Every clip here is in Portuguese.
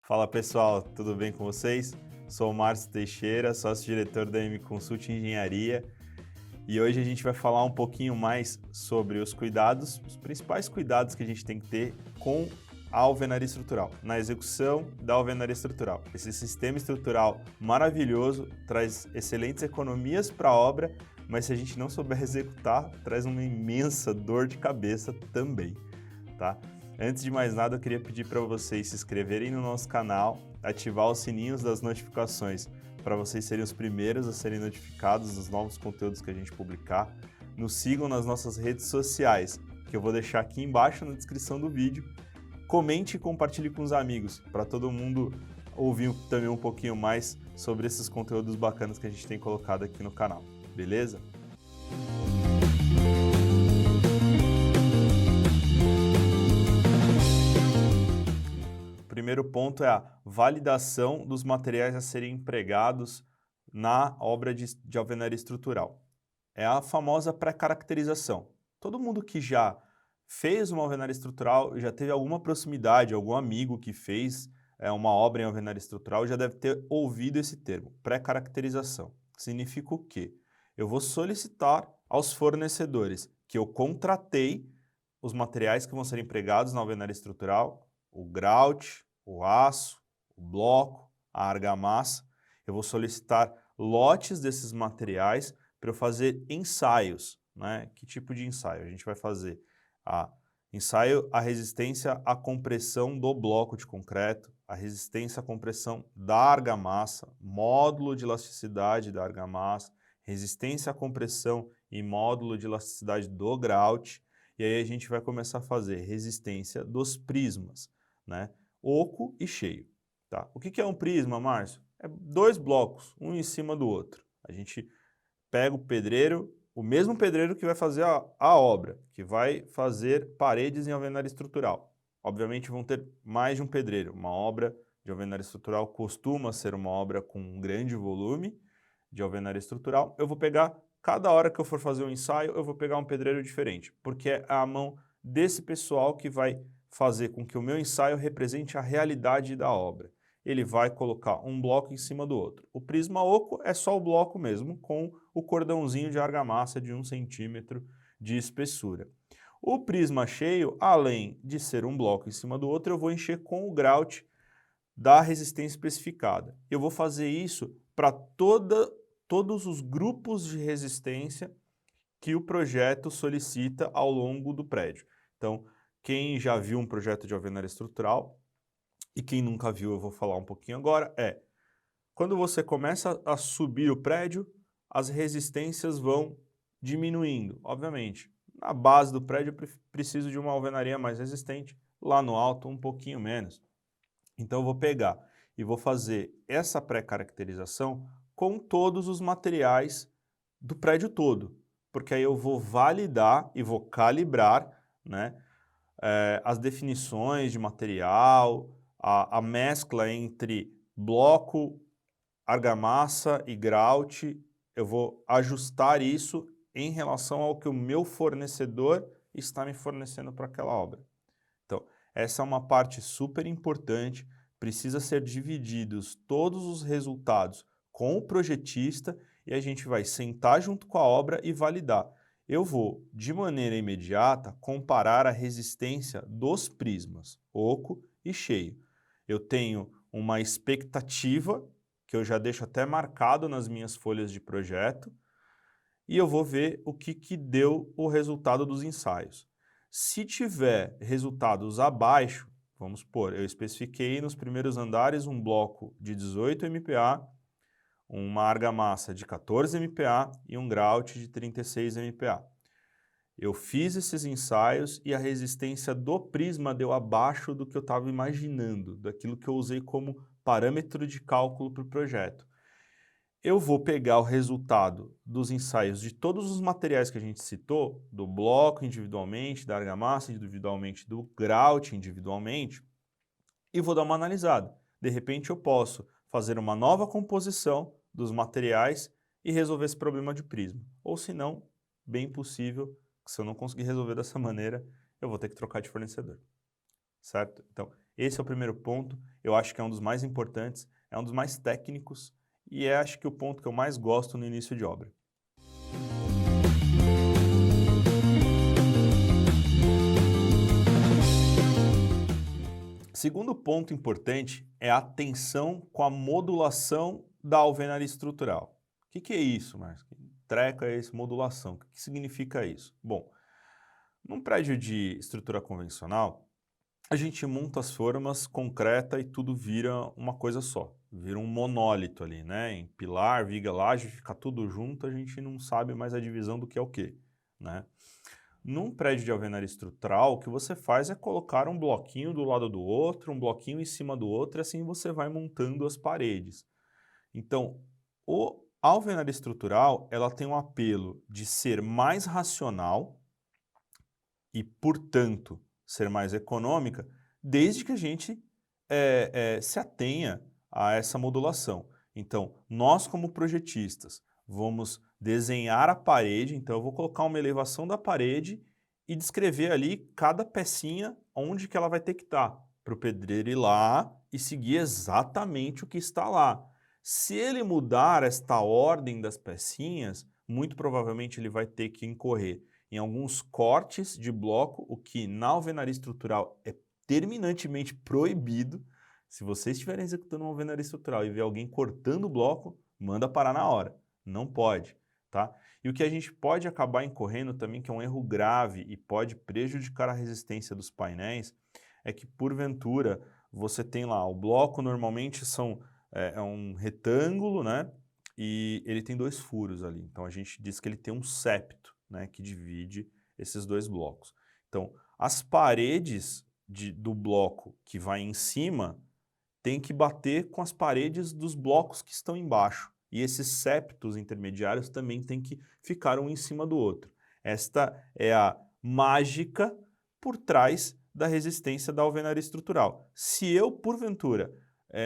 Fala pessoal, tudo bem com vocês? Sou o Márcio Teixeira, sócio-diretor da M Consult Engenharia, e hoje a gente vai falar um pouquinho mais sobre os cuidados, os principais cuidados que a gente tem que ter com a alvenaria estrutural, na execução da alvenaria estrutural. Esse sistema estrutural maravilhoso traz excelentes economias para a obra, mas se a gente não souber executar, traz uma imensa dor de cabeça também, tá? Antes de mais nada, eu queria pedir para vocês se inscreverem no nosso canal, ativar os sininhos das notificações para vocês serem os primeiros a serem notificados dos novos conteúdos que a gente publicar. Nos sigam nas nossas redes sociais, que eu vou deixar aqui embaixo na descrição do vídeo. Comente e compartilhe com os amigos, para todo mundo ouvir também um pouquinho mais sobre esses conteúdos bacanas que a gente tem colocado aqui no canal, beleza? O primeiro ponto é a validação dos materiais a serem empregados na obra de alvenaria estrutural. É a famosa pré-caracterização. Todo mundo que já fez uma alvenaria estrutural, já teve alguma proximidade, algum amigo que fez uma obra em alvenaria estrutural, já deve ter ouvido esse termo, pré-caracterização. Significa o quê? Eu vou solicitar aos fornecedores que eu contratei os materiais que vão ser empregados na alvenaria estrutural, o grout, o aço, o bloco, a argamassa. Eu vou solicitar lotes desses materiais para eu fazer ensaios, né? Que tipo de ensaio? A gente vai fazer ensaio à resistência à compressão do bloco de concreto, a resistência à compressão da argamassa, módulo de elasticidade da argamassa, resistência à compressão e módulo de elasticidade do grout, e aí a gente vai começar a fazer resistência dos prismas, né? Oco e cheio. Tá? O que é um prisma, Márcio? É dois blocos, um em cima do outro. A gente pega o pedreiro, o mesmo pedreiro que vai fazer a obra, que vai fazer paredes em alvenaria estrutural. Obviamente vão ter mais de um pedreiro. Uma obra de alvenaria estrutural costuma ser uma obra com um grande volume de alvenaria estrutural. Eu vou pegar, cada hora que eu for fazer um ensaio, eu vou pegar um pedreiro diferente, porque é a mão desse pessoal que vai fazer com que o meu ensaio represente a realidade da obra. Ele vai colocar um bloco em cima do outro. O prisma oco é só o bloco mesmo, com o cordãozinho de argamassa de 1 centímetro de espessura. O prisma cheio, além de ser um bloco em cima do outro, eu vou encher com o grout da resistência especificada. Eu vou fazer isso para todos os grupos de resistência que o projeto solicita ao longo do prédio. Então, quem já viu um projeto de alvenaria estrutural, e quem nunca viu, eu vou falar um pouquinho agora, quando você começa a subir o prédio, as resistências vão diminuindo, obviamente. Na base do prédio eu preciso de uma alvenaria mais resistente, lá no alto um pouquinho menos. Então eu vou pegar e vou fazer essa pré-caracterização com todos os materiais do prédio todo, porque aí eu vou validar e vou calibrar, né, as definições de material, a mescla entre bloco, argamassa e grout, eu vou ajustar isso em relação ao que o meu fornecedor está me fornecendo para aquela obra. Então, essa é uma parte super importante, precisa ser divididos todos os resultados com o projetista e a gente vai sentar junto com a obra e validar. Eu vou, de maneira imediata, comparar a resistência dos prismas, oco e cheio. Eu tenho uma expectativa, que eu já deixo até marcado nas minhas folhas de projeto, e eu vou ver o que deu o resultado dos ensaios. Se tiver resultados abaixo, vamos supor, eu especifiquei nos primeiros andares um bloco de 18 MPa, uma argamassa de 14 MPa e um grout de 36 MPa. Eu fiz esses ensaios e a resistência do prisma deu abaixo do que eu estava imaginando, daquilo que eu usei como parâmetro de cálculo para o projeto. Eu vou pegar o resultado dos ensaios de todos os materiais que a gente citou, do bloco individualmente, da argamassa individualmente, do grout individualmente, e vou dar uma analisada. De repente eu posso fazer uma nova composição dos materiais e resolver esse problema de prisma. Ou se não, bem possível que se eu não conseguir resolver dessa maneira, eu vou ter que trocar de fornecedor. certo? Então, esse é o primeiro ponto, eu acho que é um dos mais importantes, é um dos mais técnicos e acho que o ponto que eu mais gosto no início de obra. Segundo ponto importante é a atenção com a modulação da alvenaria estrutural. O que é isso, Márcio? Que treco é esse, modulação? O que significa isso? Bom, num prédio de estrutura convencional, a gente monta as formas, concreta e tudo vira uma coisa só. Vira um monólito ali, né? Em pilar, viga, laje, fica tudo junto, a gente não sabe mais a divisão do que é o quê, né? Num prédio de alvenaria estrutural, o que você faz é colocar um bloquinho do lado do outro, um bloquinho em cima do outro, e assim você vai montando as paredes. Então, a alvenaria estrutural, ela tem um apelo de ser mais racional e, portanto, ser mais econômica, desde que a gente se atenha a essa modulação. Então, nós como projetistas, vamos desenhar a parede, então eu vou colocar uma elevação da parede e descrever ali cada pecinha onde que ela vai ter que estar, para o pedreiro ir lá e seguir exatamente o que está lá. Se ele mudar esta ordem das pecinhas, muito provavelmente ele vai ter que incorrer em alguns cortes de bloco, o que na alvenaria estrutural é terminantemente proibido. Se vocês estiverem executando uma alvenaria estrutural e ver alguém cortando o bloco, manda parar na hora. Não pode, tá? E o que a gente pode acabar incorrendo também, que é um erro grave e pode prejudicar a resistência dos painéis, é que porventura você tem lá, o bloco normalmente é um retângulo, né? E ele tem 2 furos ali. Então a gente diz que ele tem um septo, né, que divide esses 2 blocos. Então, as paredes do bloco que vai em cima tem que bater com as paredes dos blocos que estão embaixo. E esses septos intermediários também têm que ficar um em cima do outro. Esta é a mágica por trás da resistência da alvenaria estrutural. Se eu, porventura,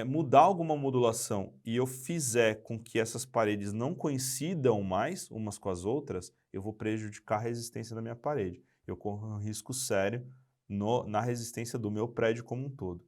mudar alguma modulação e eu fizer com que essas paredes não coincidam mais umas com as outras, eu vou prejudicar a resistência da minha parede. Eu corro um risco sério na resistência do meu prédio como um todo.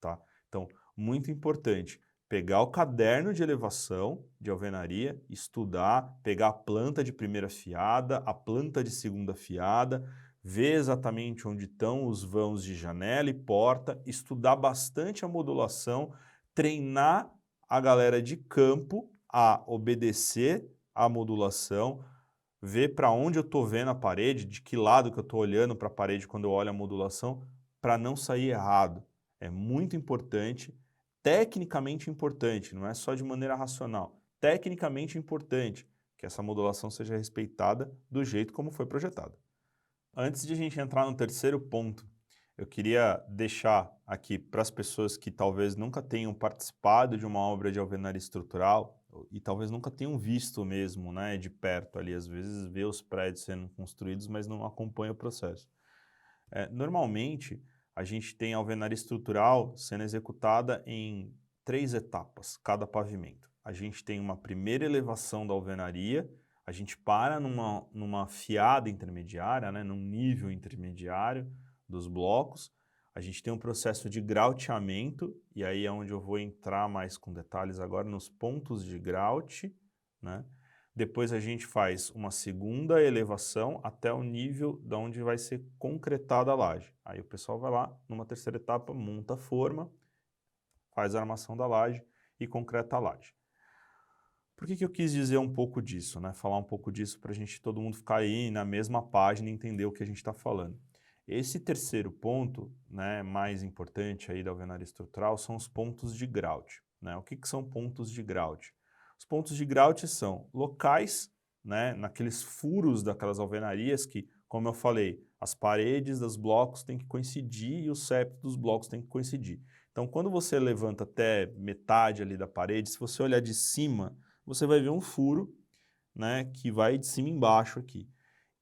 Tá? Então, muito importante, pegar o caderno de elevação de alvenaria, estudar, pegar a planta de primeira fiada, a planta de segunda fiada, ver exatamente onde estão os vãos de janela e porta, estudar bastante a modulação, treinar a galera de campo a obedecer à modulação, ver para onde eu estou vendo a parede, de que lado que eu estou olhando para a parede quando eu olho a modulação, para não sair errado. É muito importante, tecnicamente importante, não é só de maneira racional, tecnicamente importante que essa modulação seja respeitada do jeito como foi projetada. Antes de a gente entrar no terceiro ponto, eu queria deixar aqui para as pessoas que talvez nunca tenham participado de uma obra de alvenaria estrutural e talvez nunca tenham visto mesmo, né, de perto ali, às vezes vê os prédios sendo construídos, mas não acompanha o processo. Normalmente, a gente tem a alvenaria estrutural sendo executada em 3 etapas, cada pavimento. A gente tem uma primeira elevação da alvenaria, a gente para numa fiada intermediária, né, num nível intermediário dos blocos, a gente tem um processo de grauteamento, e aí é onde eu vou entrar mais com detalhes agora nos pontos de grout, né? Depois a gente faz uma segunda elevação até o nível de onde vai ser concretada a laje. Aí o pessoal vai lá, numa terceira etapa, monta a forma, faz a armação da laje e concreta a laje. Por que eu quis dizer um pouco disso, né? Falar um pouco disso para a gente, todo mundo ficar aí na mesma página e entender o que a gente está falando. Esse terceiro ponto, né, mais importante aí da alvenaria estrutural são os pontos de grout, né? O que são pontos de grout? Os pontos de grout são locais, né, naqueles furos daquelas alvenarias que, como eu falei, as paredes dos blocos têm que coincidir e o septo dos blocos tem que coincidir. Então, quando você levanta até metade ali da parede, se você olhar de cima, você vai ver um furo, né, que vai de cima embaixo aqui.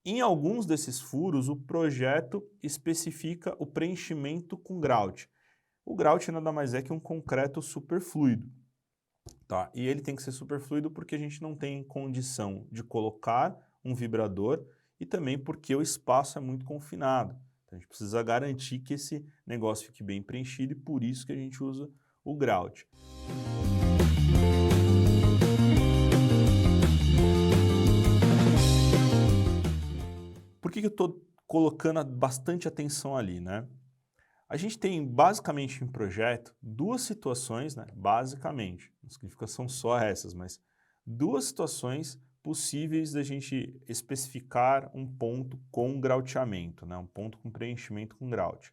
Em alguns desses furos, o projeto especifica o preenchimento com grout. O grout nada mais é que um concreto superfluido, tá? E ele tem que ser superfluido porque a gente não tem condição de colocar um vibrador e também porque o espaço é muito confinado. Então, a gente precisa garantir que esse negócio fique bem preenchido e por isso que a gente usa o grout. Por que eu estou colocando bastante atenção ali, né? A gente tem basicamente em projeto duas situações, né? Basicamente, não significa que são só essas, mas duas situações possíveis da gente especificar um ponto com grauteamento, né? Um ponto com preenchimento com grout.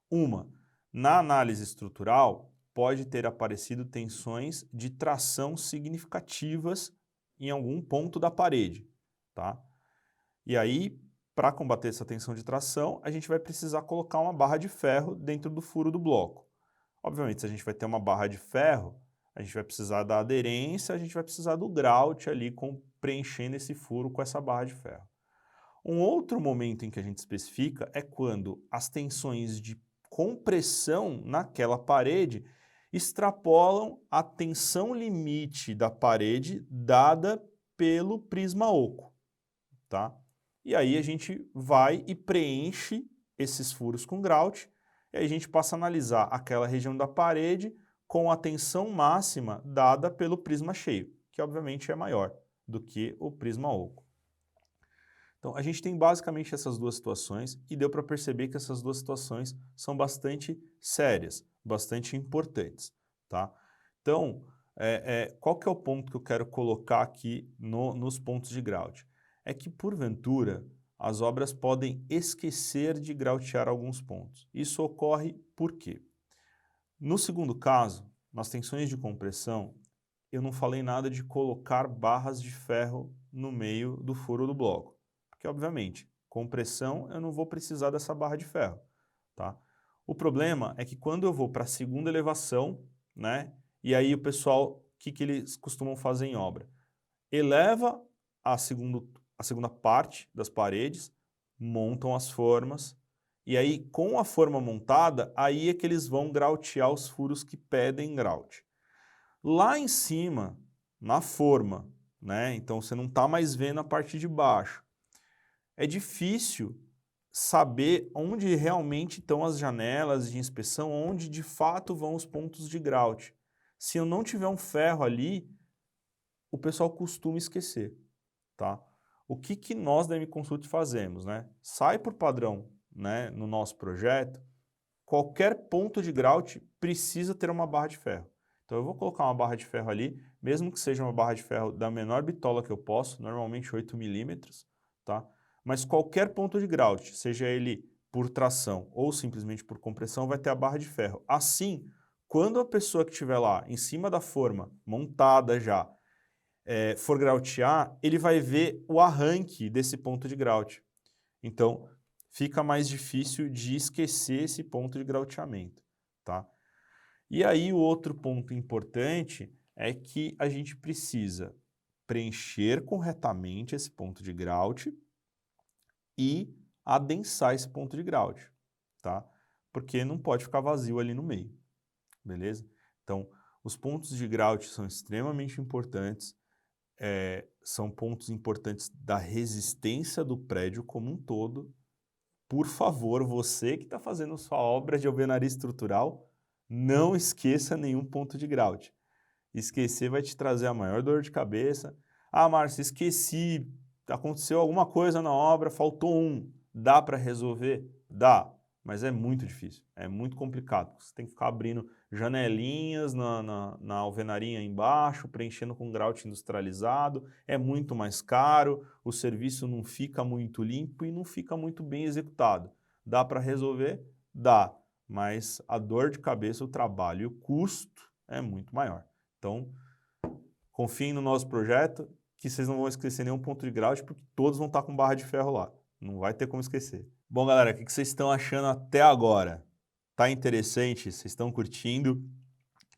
Uma, na análise estrutural, pode ter aparecido tensões de tração significativas em algum ponto da parede, tá? E aí, para combater essa tensão de tração, a gente vai precisar colocar uma barra de ferro dentro do furo do bloco. Obviamente, se a gente vai ter uma barra de ferro, a gente vai precisar da aderência, a gente vai precisar do grout ali preenchendo esse furo com essa barra de ferro. Um outro momento em que a gente especifica é quando as tensões de compressão naquela parede extrapolam a tensão limite da parede dada pelo prisma oco, tá? E aí a gente vai e preenche esses furos com grout, e aí a gente passa a analisar aquela região da parede com a tensão máxima dada pelo prisma cheio, que obviamente é maior do que o prisma oco. Então a gente tem basicamente essas duas situações e deu para perceber que essas duas situações são bastante sérias, bastante importantes, tá? Então, qual que é o ponto que eu quero colocar aqui nos pontos de grout? É que, porventura, as obras podem esquecer de grautear alguns pontos. Isso ocorre por quê? No segundo caso, nas tensões de compressão, eu não falei nada de colocar barras de ferro no meio do furo do bloco. Porque, obviamente, compressão eu não vou precisar dessa barra de ferro, tá? O problema é que quando eu vou para a segunda elevação, né, e aí o pessoal, o que eles costumam fazer em obra? Eleva a segunda parte das paredes, montam as formas, e aí com a forma montada, aí é que eles vão grautear os furos que pedem grout. Lá em cima, na forma, né, então você não está mais vendo a parte de baixo, é difícil saber onde realmente estão as janelas de inspeção, onde de fato vão os pontos de grout. Se eu não tiver um ferro ali, o pessoal costuma esquecer, tá? O que nós da M-Consult fazemos, né? Sai por padrão, né, no nosso projeto, qualquer ponto de grout precisa ter uma barra de ferro. Então eu vou colocar uma barra de ferro ali, mesmo que seja uma barra de ferro da menor bitola que eu posso, normalmente 8 milímetros, tá? Mas qualquer ponto de grout, seja ele por tração ou simplesmente por compressão, vai ter a barra de ferro. Assim, quando a pessoa que estiver lá em cima da forma, montada já, for grautear, ele vai ver o arranque desse ponto de grout. Então, fica mais difícil de esquecer esse ponto de grauteamento, tá? E aí o outro ponto importante é que a gente precisa preencher corretamente esse ponto de grout e adensar esse ponto de grout, tá? Porque não pode ficar vazio ali no meio, beleza? Então, os pontos de grout são extremamente importantes, são pontos importantes da resistência do prédio como um todo. Por favor, você que está fazendo sua obra de alvenaria estrutural, não esqueça nenhum ponto de grout. Esquecer vai te trazer a maior dor de cabeça. Ah, Márcio, esqueci, aconteceu alguma coisa na obra, faltou um. Dá para resolver? Dá, mas é muito difícil, é muito complicado. Você tem que ficar abrindo janelinhas na alvenaria embaixo, preenchendo com grout industrializado, é muito mais caro, o serviço não fica muito limpo e não fica muito bem executado. Dá para resolver? Dá, mas a dor de cabeça, o trabalho e o custo é muito maior. Então, confiem no nosso projeto, que vocês não vão esquecer nenhum ponto de grout, porque todos vão estar com barra de ferro lá. Não vai ter como esquecer. Bom, galera, o que vocês estão achando até agora? Tá interessante? Vocês estão curtindo?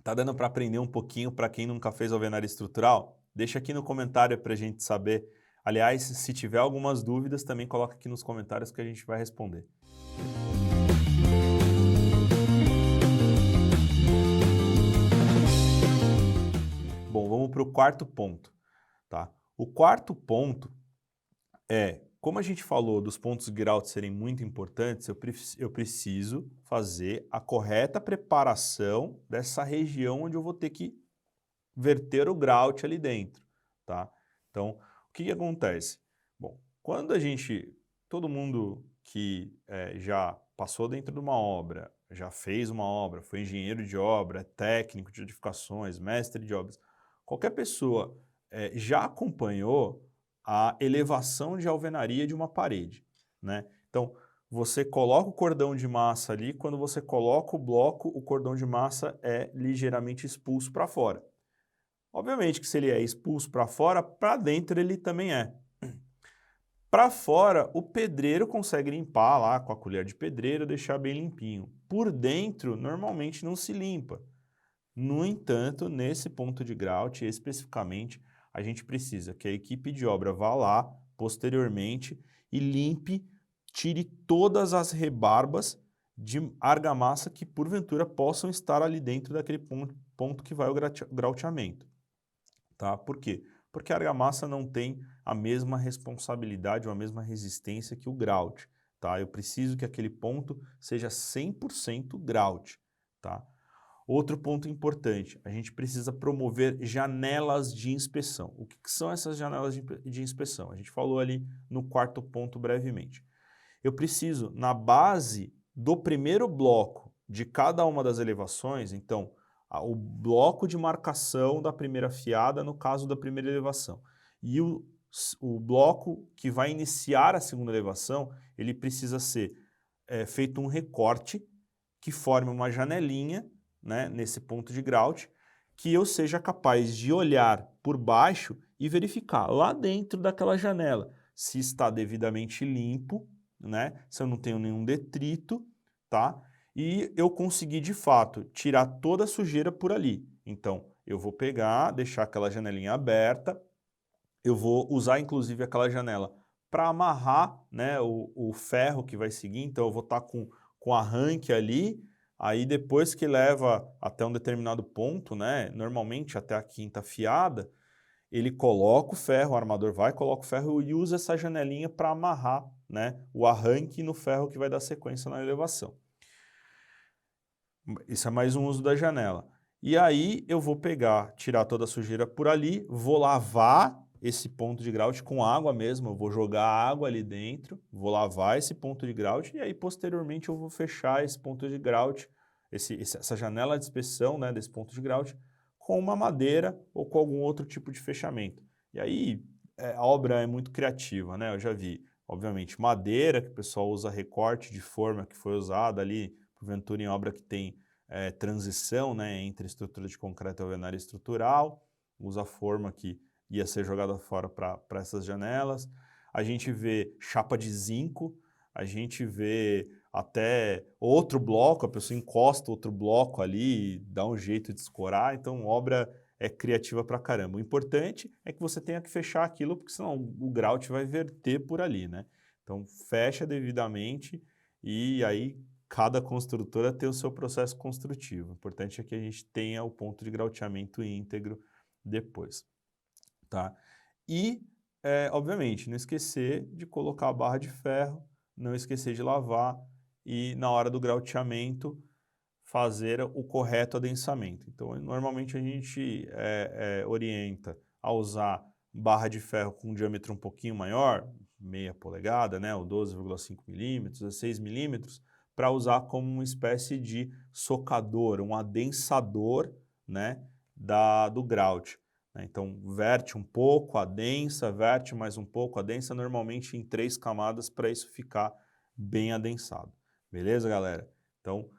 Tá dando para aprender um pouquinho para quem nunca fez alvenaria estrutural? Deixa aqui no comentário para a gente saber. Aliás, se tiver algumas dúvidas, também coloca aqui nos comentários que a gente vai responder. Bom, vamos para o quarto ponto, tá? O quarto ponto é como a gente falou dos pontos grout serem muito importantes, eu preciso fazer a correta preparação dessa região onde eu vou ter que verter o grout ali dentro, tá? Então, o que acontece? Bom, quando todo mundo que já passou dentro de uma obra, já fez uma obra, foi engenheiro de obra, é técnico de edificações, mestre de obras, qualquer pessoa já acompanhou a elevação de alvenaria de uma parede, né? Então, você coloca o cordão de massa ali, quando você coloca o bloco, o cordão de massa é ligeiramente expulso para fora. Obviamente que se ele é expulso para fora, para dentro ele também é. Para fora, o pedreiro consegue limpar lá com a colher de pedreiro, deixar bem limpinho. Por dentro, normalmente não se limpa. No entanto, nesse ponto de grout, especificamente, a gente precisa que a equipe de obra vá lá, posteriormente, e limpe, tire todas as rebarbas de argamassa que, porventura, possam estar ali dentro daquele ponto que vai o grauteamento. Tá? Por quê? Porque a argamassa não tem a mesma responsabilidade ou a mesma resistência que o grout. Tá? Eu preciso que aquele ponto seja 100% grout. Tá? Outro ponto importante, a gente precisa promover janelas de inspeção. O que são essas janelas de inspeção? A gente falou ali no quarto ponto brevemente. Eu preciso, na base do primeiro bloco de cada uma das elevações, então, o bloco de marcação da primeira fiada, no caso da primeira elevação, e o bloco que vai iniciar a segunda elevação, ele precisa ser feito um recorte que forme uma janelinha, né, nesse ponto de grout, que eu seja capaz de olhar por baixo e verificar lá dentro daquela janela se está devidamente limpo, né, se eu não tenho nenhum detrito, tá? E eu consegui, de fato, tirar toda a sujeira por ali. Então, eu vou pegar, deixar aquela janelinha aberta, eu vou usar, inclusive, aquela janela para amarrar, né, o ferro que vai seguir, então eu vou estar com arranque ali, aí depois que leva até um determinado ponto, né, normalmente até a quinta fiada, ele coloca o ferro, o armador vai, coloca o ferro e usa essa janelinha para amarrar, né, o arranque no ferro que vai dar sequência na elevação. Isso é mais um uso da janela. E aí eu vou pegar, tirar toda a sujeira por ali, vou lavar esse ponto de grout com água mesmo, eu vou jogar água ali dentro, vou lavar esse ponto de grout e aí posteriormente eu vou fechar esse ponto de grout, essa janela de inspeção, né, desse ponto de grout, com uma madeira ou com algum outro tipo de fechamento. E aí a obra é muito criativa, né? Eu já vi, obviamente, madeira, que o pessoal usa recorte de forma que foi usada ali, porventura em obra que tem transição, né, entre estrutura de concreto e alvenaria estrutural, usa forma que ia ser jogada fora para essas janelas. A gente vê chapa de zinco, a gente vê até outro bloco, a pessoa encosta outro bloco ali, dá um jeito de escorar, então obra é criativa pra caramba. O importante é que você tenha que fechar aquilo, porque senão o grout vai verter por ali, né? Então fecha devidamente e aí cada construtora tem o seu processo construtivo. O importante é que a gente tenha o ponto de grauteamento íntegro depois. Tá? E, obviamente, não esquecer de colocar a barra de ferro, não esquecer de lavar e, na hora do grauteamento, fazer o correto adensamento. Então, normalmente a gente orienta a usar barra de ferro com um diâmetro um pouquinho maior, meia polegada, né, ou 12,5 milímetros, 16 milímetros, para usar como uma espécie de socador, um adensador, né, do grout. Então, verte um pouco, adensa, verte mais um pouco, adensa, normalmente em 3 camadas para isso ficar bem adensado. Beleza, galera? Então,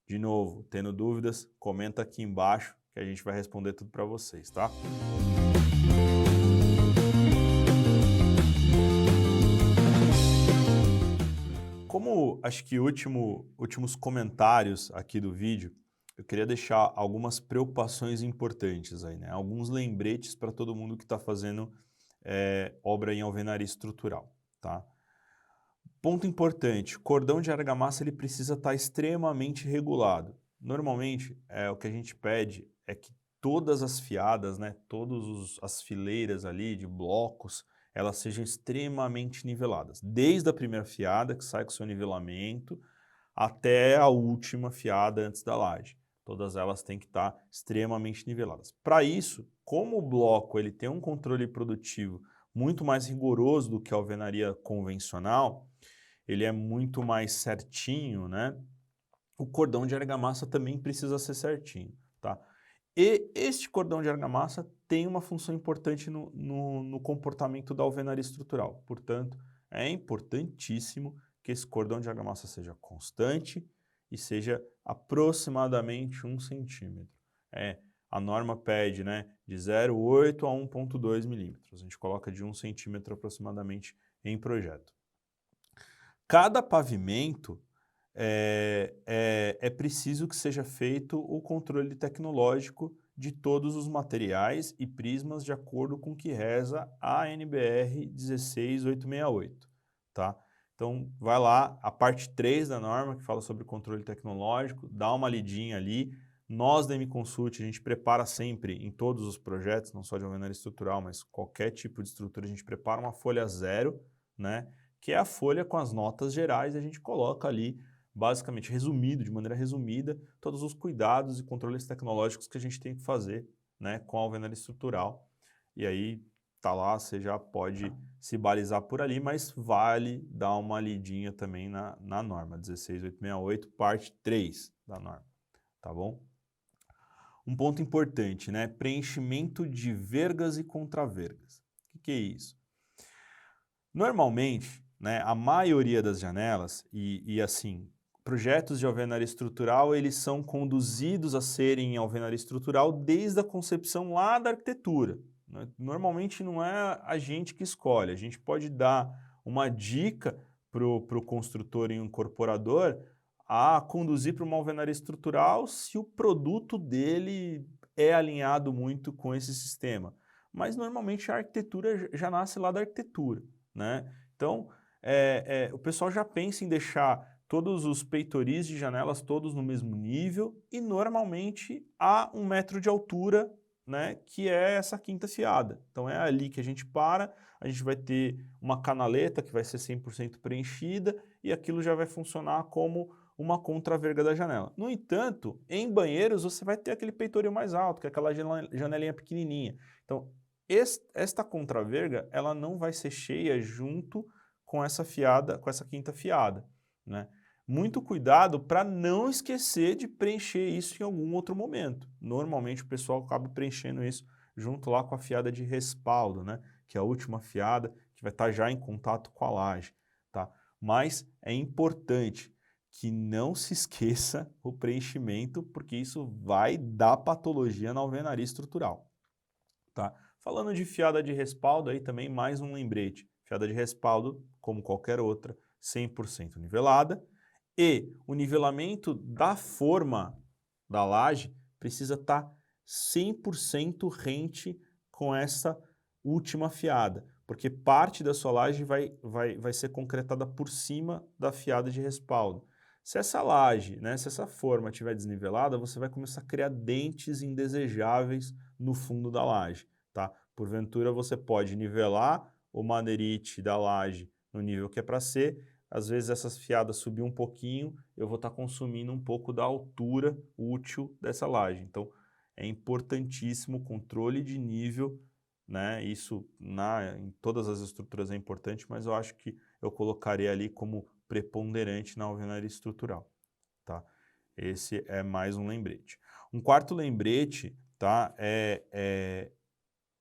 de novo, tendo dúvidas, comenta aqui embaixo que a gente vai responder tudo para vocês, tá? Como acho que últimos comentários aqui do vídeo, eu queria deixar algumas preocupações importantes aí, né? Alguns lembretes para todo mundo que está fazendo obra em alvenaria estrutural, tá? Ponto importante, cordão de argamassa ele precisa estar extremamente regulado. Normalmente, o que a gente pede é que todas as fiadas, né, todas as fileiras ali de blocos, elas sejam extremamente niveladas, desde a primeira fiada, que sai com o seu nivelamento, até a última fiada antes da laje. Todas elas têm que estar extremamente niveladas. Para isso, como o bloco ele tem um controle produtivo muito mais rigoroso do que a alvenaria convencional, ele é muito mais certinho, né? O cordão de argamassa também precisa ser certinho, tá? E este cordão de argamassa tem uma função importante no comportamento da alvenaria estrutural. Portanto, é importantíssimo que esse cordão de argamassa seja constante e seja aproximadamente 1 centímetro. A norma pede, né, de 0,8 a 1,2 milímetros. A gente coloca de 1 centímetro aproximadamente em projeto. Cada pavimento é preciso que seja feito o controle tecnológico de todos os materiais e prismas de acordo com o que reza a NBR 16868, tá? Então, vai lá, a parte 3 da norma, que fala sobre controle tecnológico, dá uma lidinha ali. Nós da MConsult, a gente prepara sempre, em todos os projetos, não só de alvenaria estrutural, mas qualquer tipo de estrutura, a gente prepara uma folha 0, né? Que é a folha com as notas gerais, e a gente coloca ali basicamente resumido, de maneira resumida, todos os cuidados e controles tecnológicos que a gente tem que fazer, né, com a alvenaria estrutural. E aí tá lá, você já pode se balizar por ali, mas vale dar uma lidinha também na norma 16868, parte 3 da norma, tá bom? Um ponto importante, né, preenchimento de vergas e contravergas. O que é isso? Normalmente, né, a maioria das janelas, e assim, projetos de alvenaria estrutural, eles são conduzidos a serem em alvenaria estrutural desde a concepção lá da arquitetura, né? Normalmente não é a gente que escolhe, a gente pode dar uma dica para o construtor e incorporador a conduzir para uma alvenaria estrutural se o produto dele é alinhado muito com esse sistema. Mas normalmente a arquitetura já nasce lá da arquitetura, né? Então, o pessoal já pensa em deixar todos os peitoris de janelas todos no mesmo nível e normalmente há 1 metro de altura, né, que é essa quinta fiada. Então é ali que a gente vai ter uma canaleta que vai ser 100% preenchida e aquilo já vai funcionar como uma contraverga da janela. No entanto, em banheiros você vai ter aquele peitoril mais alto, que é aquela janelinha pequenininha. Então, esta contraverga, ela não vai ser cheia junto com essa fiada, com essa quinta fiada, né? Muito cuidado para não esquecer de preencher isso em algum outro momento. Normalmente o pessoal acaba preenchendo isso junto lá com a fiada de respaldo, né? Que é a última fiada que vai estar já em contato com a laje, tá? Mas é importante que não se esqueça o preenchimento, porque isso vai dar patologia na alvenaria estrutural, tá? Falando de fiada de respaldo, aí também mais um lembrete. Fiada de respaldo, como qualquer outra, 100% nivelada. E o nivelamento da forma da laje precisa estar 100% rente com essa última fiada, porque parte da sua laje vai ser concretada por cima da fiada de respaldo. Se essa laje, né, se essa forma estiver desnivelada, você vai começar a criar dentes indesejáveis no fundo da laje, tá? Porventura você pode nivelar o madeirite da laje no nível que é para ser. Às vezes essas fiadas subir um pouquinho, eu vou estar consumindo um pouco da altura útil dessa laje. Então, é importantíssimo o controle de nível, né? Isso em todas as estruturas é importante, mas eu acho que eu colocaria ali como preponderante na alvenaria estrutural, tá? Esse é mais um lembrete. Um quarto lembrete, tá?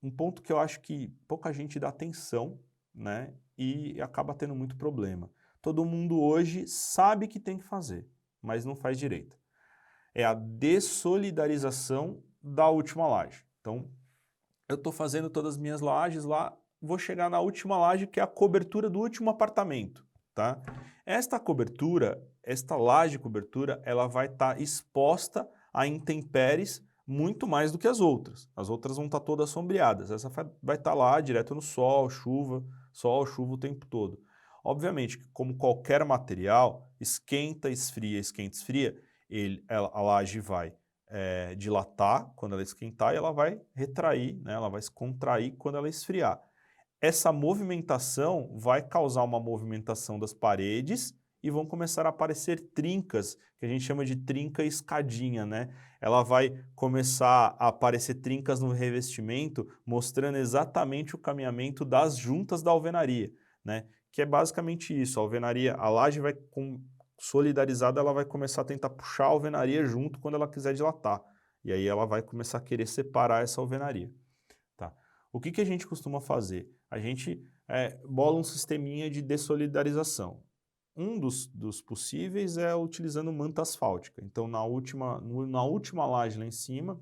Um ponto que eu acho que pouca gente dá atenção, né? E acaba tendo muito problema. Todo mundo hoje sabe que tem que fazer, mas não faz direito. É a dessolidarização da última laje. Então, eu estou fazendo todas as minhas lajes lá, vou chegar na última laje, que é a cobertura do último apartamento, tá? Esta cobertura, esta laje cobertura, ela vai estar exposta a intempéries muito mais do que as outras. As outras vão estar todas sombreadas. Essa vai estar lá direto no sol, chuva o tempo todo. Obviamente que, como qualquer material, esquenta, esfria, a laje vai dilatar quando ela esquentar e ela vai retrair, né? Ela vai se contrair quando ela esfriar. essa movimentação vai causar uma movimentação das paredes e vão começar a aparecer trincas, que a gente chama de trinca escadinha, né? Ela vai começar a aparecer trincas no revestimento, mostrando exatamente o caminhamento das juntas da alvenaria, né? Que é basicamente isso, a alvenaria, a laje vai solidarizada, ela vai começar a tentar puxar a alvenaria junto quando ela quiser dilatar. E aí ela vai começar a querer separar essa alvenaria. Tá? O que a gente costuma fazer? A gente bola um sisteminha de dessolidarização. Um dos possíveis é utilizando manta asfáltica. Então, na última laje lá em cima,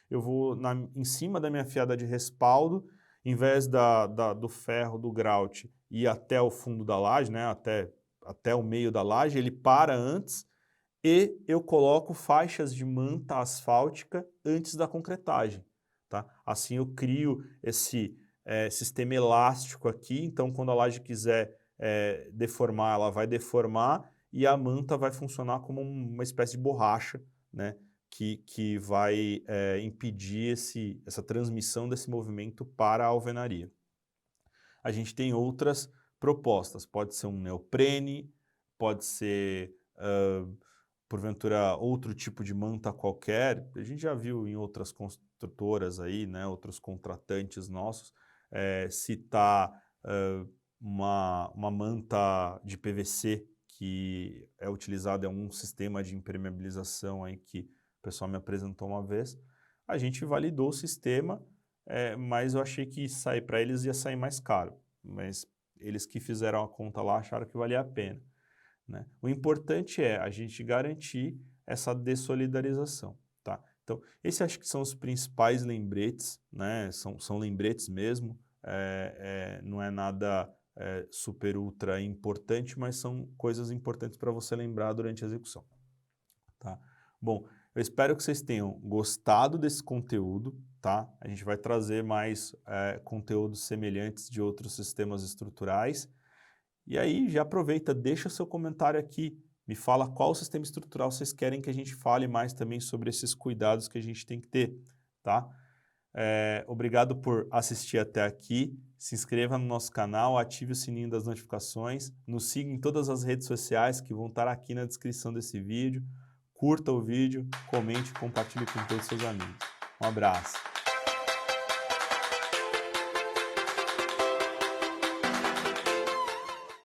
eu vou em cima da minha fiada de respaldo, em vez do ferro do grout ir até o fundo da laje, né, até o meio da laje, ele para antes e eu coloco faixas de manta asfáltica antes da concretagem. Tá? Assim eu crio esse sistema elástico aqui, então quando a laje quiser deformar, ela vai deformar e a manta vai funcionar como uma espécie de borracha, né, que vai impedir essa transmissão desse movimento para a alvenaria. A gente tem outras propostas, pode ser um neoprene, pode ser, porventura, outro tipo de manta qualquer. A gente já viu em outras construtoras aí, né, outros contratantes nossos, citar uma manta de PVC que é utilizada em um sistema de impermeabilização aí que o pessoal me apresentou uma vez. A gente validou o sistema, mas eu achei que sair para eles ia sair mais caro. Mas eles que fizeram a conta lá acharam que valia a pena. Né? O importante é a gente garantir essa dessolidarização. Tá? Então, esses acho que são os principais lembretes, né? São lembretes mesmo, não é nada super ultra importante, mas são coisas importantes para você lembrar durante a execução. Tá? Bom, eu espero que vocês tenham gostado desse conteúdo, tá? A gente vai trazer mais conteúdos semelhantes de outros sistemas estruturais. E aí, já aproveita, deixa seu comentário aqui, me fala qual sistema estrutural vocês querem que a gente fale mais também sobre esses cuidados que a gente tem que ter, tá? Obrigado por assistir até aqui, se inscreva no nosso canal, ative o sininho das notificações, nos siga em todas as redes sociais que vão estar aqui na descrição desse vídeo, curta o vídeo, comente e compartilhe com todos os seus amigos. Um abraço!